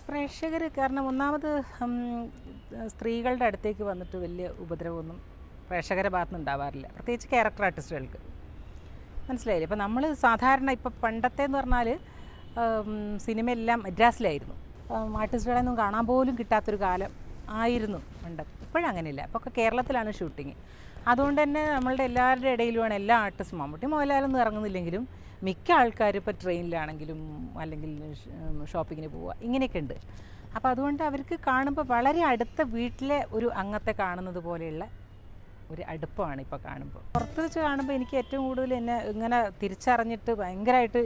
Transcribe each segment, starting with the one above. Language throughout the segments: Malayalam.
പ്രേക്ഷകർ കാരണം ഒന്നാമത് സ്ത്രീകളുടെ അടുത്തേക്ക് വന്നിട്ട് വലിയ ഉപദ്രവമൊന്നും പ്രേക്ഷകരുടെ ഭാഗത്തുനിന്ന് ഉണ്ടാവാറില്ല, പ്രത്യേകിച്ച് ക്യാരക്ടർ ആർട്ടിസ്റ്റുകൾക്ക്. മനസ്സിലായില്ലേ? ഇപ്പോൾ നമ്മൾ സാധാരണ ഇപ്പോൾ പണ്ടത്തെ എന്ന് പറഞ്ഞാൽ സിനിമയെല്ലാം മദ്രാസിലായിരുന്നു, ആർട്ടിസ്റ്റുകളെയൊന്നും കാണാൻ പോലും കിട്ടാത്തൊരു കാലം ആയിരുന്നു പണ്ട്. ഇപ്പോഴങ്ങനെയില്ല, ഇപ്പോൾ ഒക്കെ കേരളത്തിലാണ് ഷൂട്ടിങ്. അതുകൊണ്ട് തന്നെ നമ്മളുടെ എല്ലാവരുടെ ഇടയിലുമാണ് എല്ലാ ആർട്ടിസ്റ്റും. മമ്മൂട്ടി മോഹൻലാലൊന്നും ഇറങ്ങുന്നില്ലെങ്കിലും മിക്ക ആൾക്കാരും ഇപ്പോൾ ട്രെയിനിലാണെങ്കിലും അല്ലെങ്കിൽ ഷോപ്പിങ്ങിന് പോവുക ഇങ്ങനെയൊക്കെ ഉണ്ട്. അപ്പോൾ അതുകൊണ്ട് അവർക്ക് കാണുമ്പോൾ വളരെ അടുത്ത വീട്ടിലെ ഒരു അംഗത്തെ കാണുന്നത് പോലെയുള്ള ഒരു അടുപ്പമാണ് ഇപ്പോൾ കാണുമ്പോൾ. പുറത്ത് വെച്ച് കാണുമ്പോൾ എനിക്ക് ഏറ്റവും കൂടുതൽ എന്നെ ഇങ്ങനെ തിരിച്ചറിഞ്ഞിട്ട് ഭയങ്കരമായിട്ട്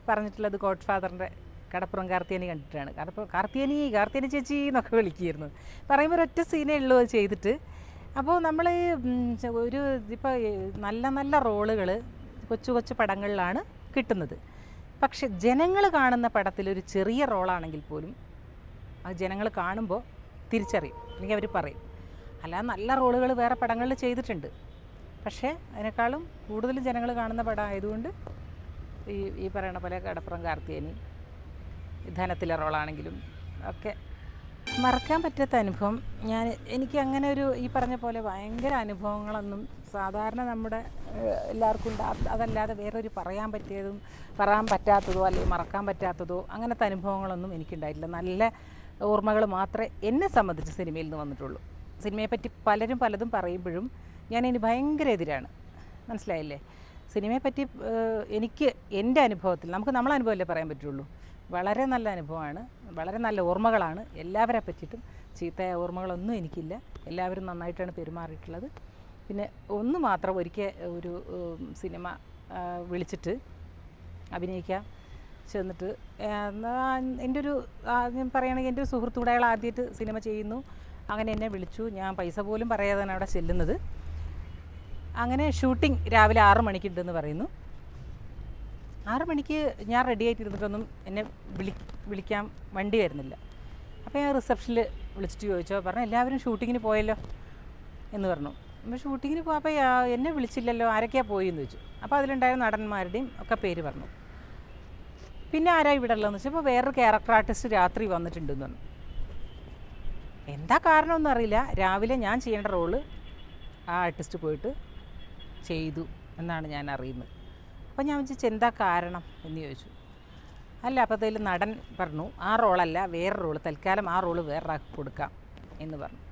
പറഞ്ഞിട്ടുള്ളത് ഗോഡ് ഫാദറിൻ്റെ കടപ്പുറം കാർത്തിയാനി കണ്ടിട്ടാണ്. കാർത്തിയാനി ചേച്ചി എന്നൊക്കെ വിളിക്കുമായിരുന്നു. പറയുമ്പോൾ ഒരൊറ്റ സീനേ ഉള്ളൂ അത് ചെയ്തിട്ട്. അപ്പോൾ നമ്മൾ ഒരു ഇപ്പോൾ നല്ല നല്ല റോളുകൾ കൊച്ചു കൊച്ചു പടങ്ങളിലാണ് കിട്ടുന്നത്. പക്ഷെ ജനങ്ങൾ കാണുന്ന പടത്തിൽ ഒരു ചെറിയ റോളാണെങ്കിൽ പോലും അത് ജനങ്ങൾ കാണുമ്പോൾ തിരിച്ചറിയും, അല്ലെങ്കിൽ അവർ പറയും. അല്ലാതെ നല്ല റോളുകൾ വേറെ പടങ്ങളിൽ ചെയ്തിട്ടുണ്ട്, പക്ഷേ അതിനേക്കാളും കൂടുതൽ ജനങ്ങൾ കാണുന്ന പടം ആയതുകൊണ്ട് ഈ പറയണ പോലെ കടപ്പുറം കാർത്തിയാനി, ധനത്തിലെ റോളാണെങ്കിലും ഒക്കെ മറക്കാൻ പറ്റാത്ത അനുഭവം. എനിക്ക് അങ്ങനെ ഒരു ഈ പറഞ്ഞ പോലെ ഭയങ്കര അനുഭവങ്ങളൊന്നും സാധാരണ നമ്മുടെ എല്ലാവർക്കും ഉണ്ട്. അതല്ലാതെ വേറൊരു പറയാൻ പറ്റാത്തതോ അല്ലെങ്കിൽ മറക്കാൻ പറ്റാത്തതോ അങ്ങനത്തെ അനുഭവങ്ങളൊന്നും എനിക്കുണ്ടായിട്ടില്ല. നല്ല ഓർമ്മകൾ മാത്രമേ എന്നെ സംബന്ധിച്ച് സിനിമയിൽ നിന്ന് വന്നിട്ടുള്ളൂ. സിനിമയെപ്പറ്റി പലരും പലതും പറയുമ്പോഴും ഞാനതിന് ഭയങ്കര എതിരാണ്. മനസ്സിലായില്ലേ? സിനിമയെപ്പറ്റി എനിക്ക് എൻ്റെ അനുഭവത്തിൽ, നമുക്ക് നമ്മളെ അനുഭവമല്ലേ പറയാൻ പറ്റുള്ളൂ. വളരെ നല്ല അനുഭവമാണ്, വളരെ നല്ല ഓർമ്മകളാണ്. എല്ലാവരെ പറ്റിയിട്ടും ചീത്തയായ ഓർമ്മകളൊന്നും എനിക്കില്ല. എല്ലാവരും നന്നായിട്ടാണ് പെരുമാറിയിട്ടുള്ളത്. പിന്നെ ഒന്ന് മാത്രം, ഒരിക്കൽ ഒരു സിനിമ വിളിച്ചിട്ട് അഭിനയിക്കാൻ ചെന്നിട്ട് എൻ്റെ ഒരു ഞാൻ പറയുകയാണെങ്കിൽ എൻ്റെ ഒരു സുഹൃത്തൂടെ അയാൾ ആദ്യമായിട്ട് സിനിമ ചെയ്യുന്നു. അങ്ങനെ എന്നെ വിളിച്ചു. ഞാൻ പൈസ പോലും പറയാതെയാണ് അവിടെ ചെല്ലുന്നത്. അങ്ങനെ ഷൂട്ടിംഗ് രാവിലെ 6 മണിക്കുണ്ടെന്ന് പറയുന്നു. 6 മണിക്ക് ഞാൻ റെഡി ആയിട്ടിരുന്നിട്ടൊന്നും എന്നെ വിളിക്കാൻ വണ്ടി വരുന്നില്ല. അപ്പോൾ ഞാൻ റിസപ്ഷനിൽ വിളിച്ചിട്ട് ചോദിച്ചോ, പറഞ്ഞു എല്ലാവരും ഷൂട്ടിങ്ങിന് പോയല്ലോ എന്ന് പറഞ്ഞു. അപ്പോൾ ഷൂട്ടിങ്ങിന് പോയപ്പോൾ എന്നെ വിളിച്ചില്ലല്ലോ, ആരൊക്കെയാണ് പോയെന്ന് ചോദിച്ചു. അപ്പോൾ അതിലുണ്ടായിരുന്ന നടന്മാരുടെയും ഒക്കെ പേര് പറഞ്ഞു. പിന്നെ ആരാ ഇവിടെ ഉള്ളതെന്ന് വെച്ചപ്പോൾ വേറൊരു ക്യാരക്ടർ ആർട്ടിസ്റ്റ് രാത്രി വന്നിട്ടുണ്ടെന്ന് പറഞ്ഞു. എന്താ കാരണമൊന്നും അറിയില്ല. രാവിലെ ഞാൻ ചെയ്യേണ്ട റോള് ആ ആർട്ടിസ്റ്റ് പോയിട്ട് ചെയ്തു എന്നാണ് ഞാൻ അറിയുന്നത്. അപ്പോൾ ഞാൻ വിചാരിച്ചു എന്താ കാരണം എന്ന് ചോദിച്ചു. അല്ല, അപ്പോഴത്തേലും നടൻ പറഞ്ഞു ആ റോളല്ല, വേറെ റോള്, തൽക്കാലം ആ റോള് വേറൊരാൾക്ക് കൊടുക്കാം എന്ന് പറഞ്ഞു.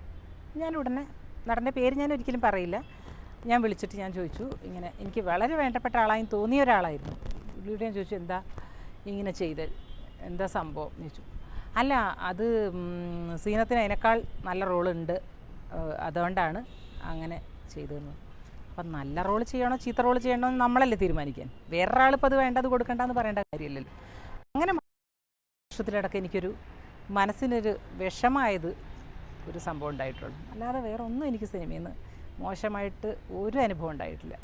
ഞാൻ ഉടനെ നടൻ്റെ പേര് ഞാൻ ഒരിക്കലും പറയില്ല, ഞാൻ വിളിച്ചിട്ട് ഞാൻ ചോദിച്ചു, ഇങ്ങനെ എനിക്ക് വളരെ വേണ്ടപ്പെട്ട ആളായി തോന്നിയ ഒരാളായിരുന്നു. പുള്ളിയോട് ഞാൻ ചോദിച്ചു എന്താ ഇങ്ങനെ ചെയ്ത്, എന്താ സംഭവം എന്ന് ചോദിച്ചു. അല്ല, അത് സീനത്തിന് അതിനേക്കാൾ നല്ല റോളുണ്ട്, അതുകൊണ്ടാണ് അങ്ങനെ ചെയ്തതെന്ന്. അപ്പം നല്ല റോൾ ചെയ്യണോ ചീത്ത റോൾ ചെയ്യണോ എന്ന് നമ്മളല്ലേ തീരുമാനിക്കാൻ. വേറൊരാളിപ്പോൾ അത് വേണ്ടത് കൊടുക്കണ്ടെന്ന് പറയേണ്ട കാര്യമില്ലല്ലോ. അങ്ങനെ വർഷത്തിലിടക്ക് എനിക്കൊരു മനസ്സിനൊരു വിഷമായത് ഒരു സംഭവം ഉണ്ടായിട്ടുള്ളൂ. അല്ലാതെ വേറെ ഒന്നും എനിക്ക് സിനിമയിൽ നിന്ന് മോശമായിട്ട് ഒരു അനുഭവം ഉണ്ടായിട്ടില്ല.